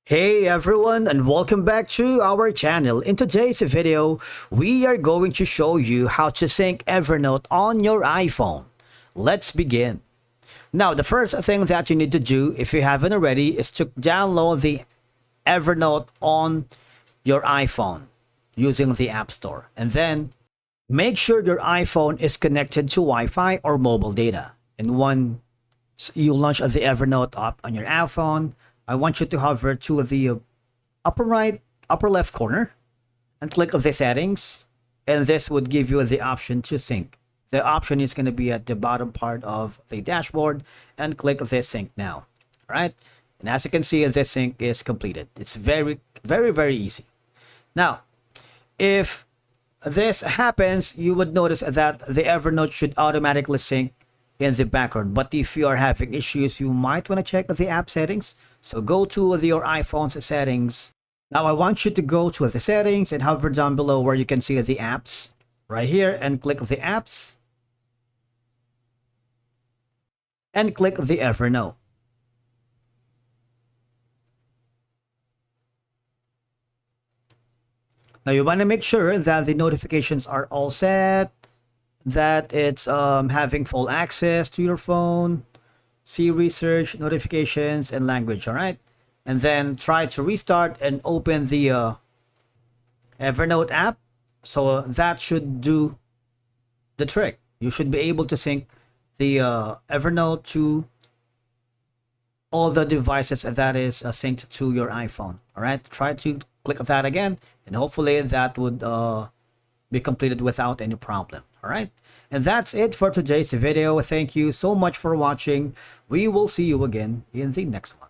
Hey everyone, and welcome back to our channel. In today's video, we are going to show you how to sync Evernote on your iPhone. Let's begin. Now, the first thing that you need to do, if you haven't already, is to download the Evernote on your iPhone using the App Store. And then make sure your iPhone is connected to Wi-Fi or mobile data. And once you launch the Evernote app on your iPhone, I want you to hover to the upper right, upper left corner and click the settings. And this would give you the option to sync. The option is going to be at the bottom part of the dashboard, and click the sync now. All right. And as you can see, the sync is completed. It's very, very, very easy. Now, if this happens, you would notice that the Evernote should automatically sync in the background. But if you are having issues, you might want to check the app settings. So go to your iPhone's settings. Now I want you to go to the settings and hover down below where you can see the apps right here, and click the apps and click the Evernote. Now you want to make sure that the notifications are all set, that it's having full access to your phone, see research, notifications, and language. All right. And then try to restart and open the Evernote app. So that should do the trick. You should be able to sync the Evernote to all the devices that is synced to your iPhone. All right. Try to click that again, and hopefully that would be completed without any problem. All right. And that's it for today's video. Thank you so much for watching. We will see you again in the next one.